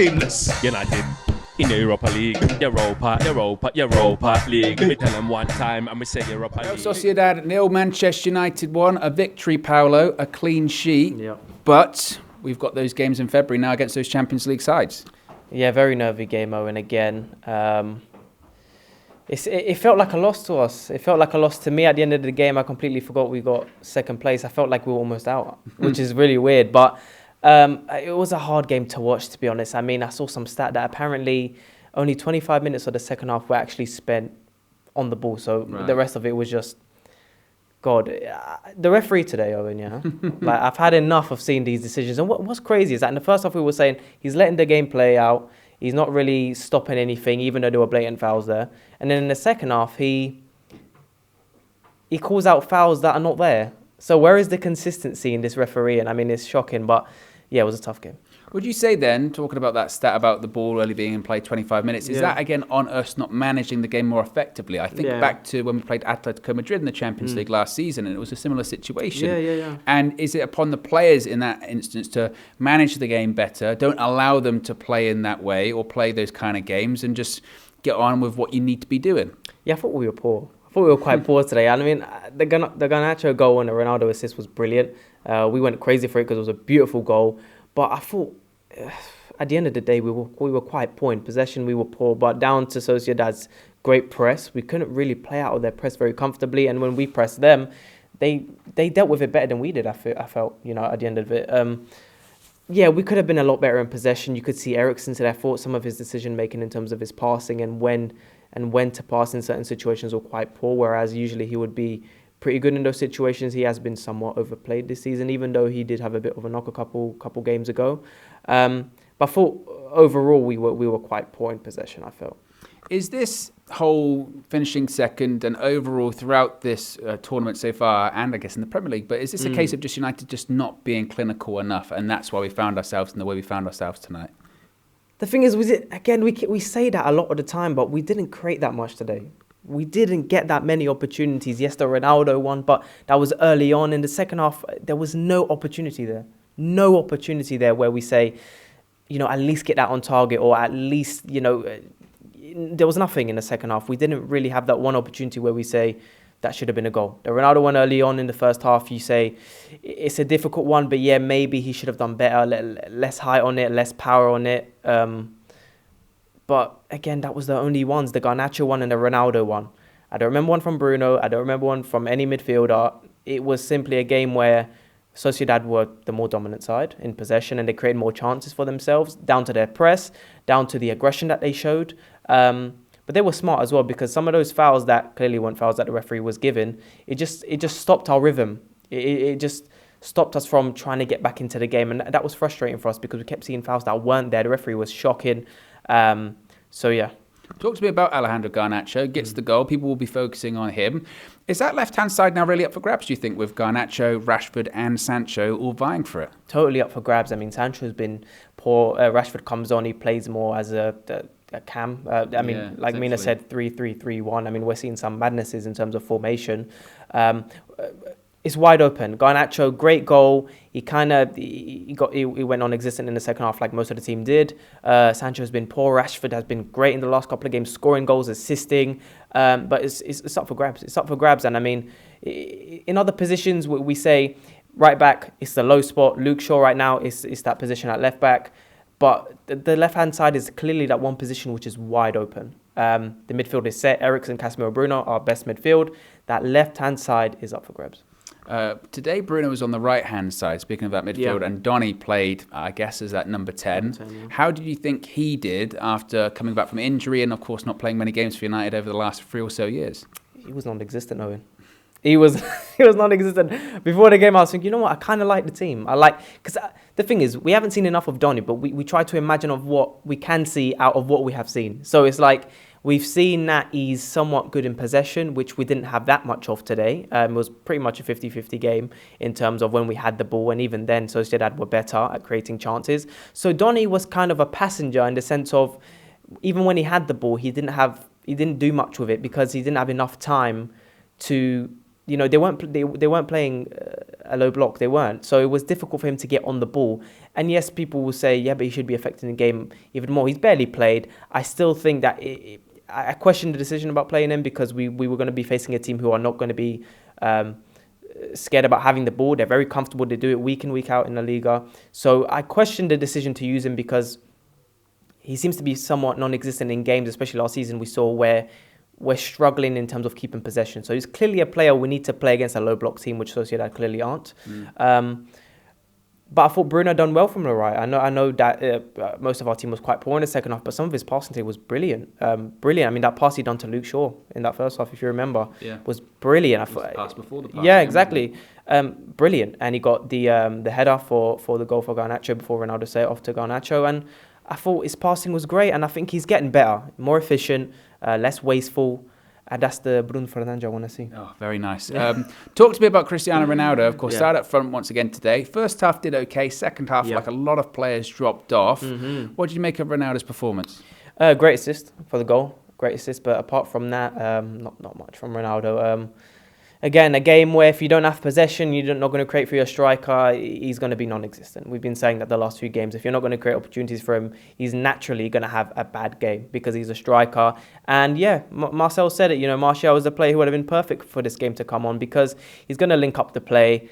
Shameless United in the Europa League. Europa League. We tell them one time and we say Europa League. Sociedad 0, Manchester United 1. A victory, Paulo, a clean sheet. Yeah. But we've got those games in February now against those Champions League sides. Yeah, very nervy game, Owen, again. It felt like a loss to us. It felt like a loss to me. At the end of the game, I completely forgot we got second place. I felt like we were almost out, which is really weird. But it was a hard game to watch, to be honest. I mean, I saw some stat that apparently only 25 minutes of the second half were actually spent on the ball. So the rest of it was just, God. The referee today, Owen, yeah? Like, I've had enough of seeing these decisions. And what's crazy is that in the first half, we were saying he's letting the game play out. He's not really stopping anything, even though there were blatant fouls there. And then in the second half, he calls out fouls that are not there. So where is the consistency in this referee? And I mean, it's shocking, but yeah, it was a tough game. Would you say then, talking about that stat about the ball only being in play 25 minutes, is that again on us not managing the game more effectively? I think back to when we played Atletico Madrid in the Champions League last season, and it was a similar situation. Yeah. And is it upon the players in that instance to manage the game better, don't allow them to play in that way or play those kind of games, and just get on with what you need to be doing? Yeah, I thought we were poor. I thought we were quite poor today. I mean, the Garnacho goal and the Ronaldo assist was brilliant. We went crazy for it because it was a beautiful goal. But I thought, at the end of the day, we were quite poor in possession. We were poor, but down to Sociedad's great press, we couldn't really play out of their press very comfortably. And when we pressed them, they dealt with it better than we did. I felt, at the end of it. We could have been a lot better in possession. You could see Eriksen today. I thought some of his decision making in terms of his passing and when to pass in certain situations were quite poor. Whereas usually he would be pretty good in those situations. He has been somewhat overplayed this season, even though he did have a bit of a knock a couple games ago. But I thought overall we were quite poor in possession, I felt. Is this whole finishing second and overall throughout this tournament so far, and I guess in the Premier League, but is this a case of just United just not being clinical enough, and that's why we found ourselves in the way we found ourselves tonight? The thing is, we say that a lot of the time, but we didn't create that much today. We didn't get that many opportunities. Yes, the Ronaldo one, but that was early on. In the second half, there was no opportunity there. No opportunity there where we say, at least get that on target, or at least, there was nothing in the second half. We didn't really have that one opportunity where we say that should have been a goal. The Ronaldo one early on in the first half, you say it's a difficult one, but yeah, maybe he should have done better, less height on it, less power on it. But again, that was the only ones, the Garnacho one and the Ronaldo one. I don't remember one from Bruno. I don't remember one from any midfielder. It was simply a game where Sociedad were the more dominant side in possession, and they created more chances for themselves, down to their press, down to the aggression that they showed. But they were smart as well, because some of those fouls that clearly weren't fouls that the referee was given, it just stopped our rhythm. It just stopped us from trying to get back into the game. And that was frustrating for us because we kept seeing fouls that weren't there. The referee was shocking. Talk to me about Alejandro Garnacho. Gets the goal. People will be focusing on him. Is that left-hand side now really up for grabs, do you think, with Garnacho, Rashford and Sancho all vying for it? Totally up for grabs. I mean, Sancho's been poor. Rashford comes on. He plays more as a cam. Like Mina said, 3-3-3-1. I mean, we're seeing some madnesses in terms of formation. It's wide open. Garnacho, great goal. He went non-existent in the second half, like most of the team did. Sancho has been poor. Rashford has been great in the last couple of games, scoring goals, assisting. But it's up for grabs. It's up for grabs. And I mean, in other positions, we say right back, it's the low spot. Luke Shaw right now is that position at left back. But the left-hand side is clearly that one position which is wide open. The midfield is set. Eriksen, Casemiro, Bruno, our best midfield. That left-hand side is up for grabs. Today, Bruno was on the right-hand side, speaking of that midfield, and Donny played, I guess, as that number 10. How did you think he did after coming back from injury and, of course, not playing many games for United over the last 3 or so years? He was non-existent, Owen. He was non-existent. Before the game, I was thinking, I kind of like the team. Because the thing is, we haven't seen enough of Donny, but we try to imagine of what we can see out of what we have seen. So it's like, we've seen that he's somewhat good in possession, which we didn't have that much of today. It was pretty much a 50-50 game in terms of when we had the ball, and even then, Sociedad were better at creating chances. So Donny was kind of a passenger in the sense of, even when he had the ball, he didn't do much with it because he didn't have enough time to they weren't playing a low block. They weren't. So it was difficult for him to get on the ball. And yes, people will say, yeah, but he should be affecting the game even more. He's barely played. I still think that I questioned the decision about playing him because we were going to be facing a team who are not going to be scared about having the ball. They're very comfortable. They do it week in, week out in La Liga. So I questioned the decision to use him because he seems to be somewhat non-existent in games, especially last season we saw where we're struggling in terms of keeping possession. So he's clearly a player we need to play against a low block team, which Sociedad clearly aren't. But I thought Bruno done well from the right. I know that most of our team was quite poor in the second half, but some of his passing today was brilliant. Brilliant. I mean, that pass he done to Luke Shaw in that first half, if you remember, was brilliant. It was the pass before the pass. Yeah, exactly. Brilliant. And he got the header for the goal for Garnacho before Ronaldo set it off to Garnacho. And I thought his passing was great, and I think he's getting better, more efficient, less wasteful. And that's the Bruno Fernandes I want to see. Oh, very nice. Talk to me about Cristiano Ronaldo. Of course, started up front once again today. First half did okay. Second half, like a lot of players, dropped off. What did you make of Ronaldo's performance? Great assist for the goal. Great assist. But apart from that, not much from Ronaldo. Again, a game where if you don't have possession, you're not going to create for your striker, he's going to be non-existent. We've been saying that the last few games. If you're not going to create opportunities for him, he's naturally going to have a bad game because he's a striker. And yeah, Marcel said it, Martial is a player who would have been perfect for this game to come on because he's going to link up the play.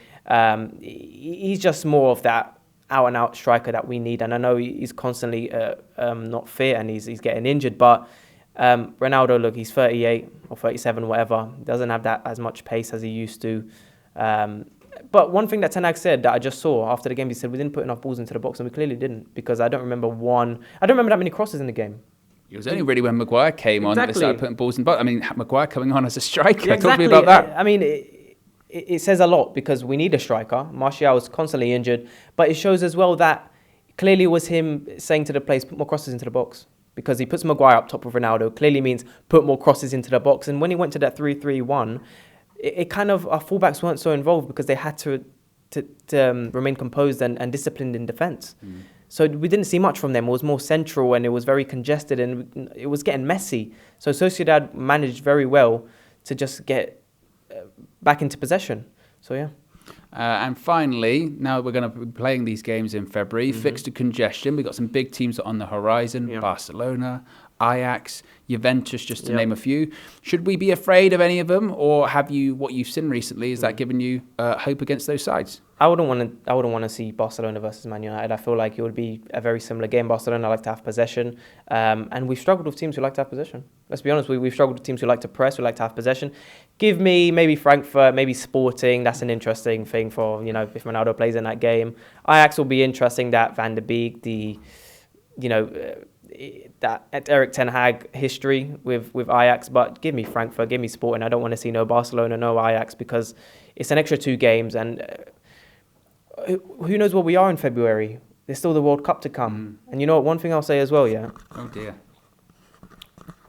He's just more of that out-and-out striker that we need. And I know he's constantly not fit and he's getting injured, but Ronaldo, look, he's 38 or 37, whatever. Doesn't have that as much pace as he used to. But one thing that Ten Hag said that I just saw after the game, he said we didn't put enough balls into the box, and we clearly didn't because I don't remember that many crosses in the game. It was only really when Maguire came on that they started putting balls in. But I mean, Maguire coming on as a striker. Yeah, exactly. Talk to me about that. I mean, it says a lot because we need a striker. Martial is constantly injured, but it shows as well that clearly it was him saying to the players, put more crosses into the box. Because he puts Maguire up top of Ronaldo, clearly means put more crosses into the box. And when he went to that 3-3-1, it kind of, our fullbacks weren't so involved because they had to remain composed and disciplined in defence. So we didn't see much from them. It was more central and it was very congested and it was getting messy. So Sociedad managed very well to just get back into possession. So yeah. And finally, now we're going to be playing these games in February. Fixture congestion. We've got some big teams on the horizon. Barcelona, Ajax, Juventus, just to name a few. Should we be afraid of any of them? Or have you, what you've seen recently, is that giving you hope against those sides? I wouldn't want to see Barcelona versus Man United. I feel like it would be a very similar game. Barcelona like to have possession, and we've struggled with teams who like to have possession. Let's be honest, we've struggled with teams who like to press, who like to have possession. Give me maybe Frankfurt, maybe Sporting. That's an interesting thing for if Ronaldo plays in that game. Ajax will be interesting. That Van der Beek, that Eric Ten Hag history with Ajax. But give me Frankfurt, give me Sporting. I don't want to see no Barcelona, no Ajax because it's an extra 2 games and. Who knows where we are in February? There's still the World Cup to come. And you know what? One thing I'll say as well, yeah? Oh, dear.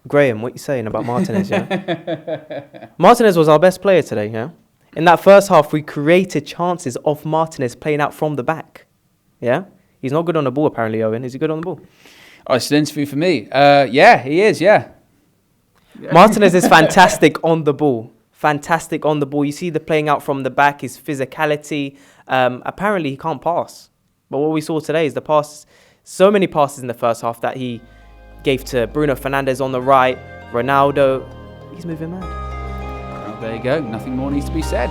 Graham, what are you saying about Martinez, yeah? Martinez was our best player today, yeah? In that first half, we created chances of Martinez playing out from the back, yeah? He's not good on the ball, apparently, Owen. Is he good on the ball? Oh, it's an interview for me. Yeah, he is, yeah. Martinez is fantastic on the ball. Fantastic on the ball. You see the playing out from the back, his physicality. Apparently, he can't pass. But what we saw today is the pass. So many passes in the first half that he gave to Bruno Fernandes on the right. Ronaldo. He's moving mad. Well, there you go. Nothing more needs to be said.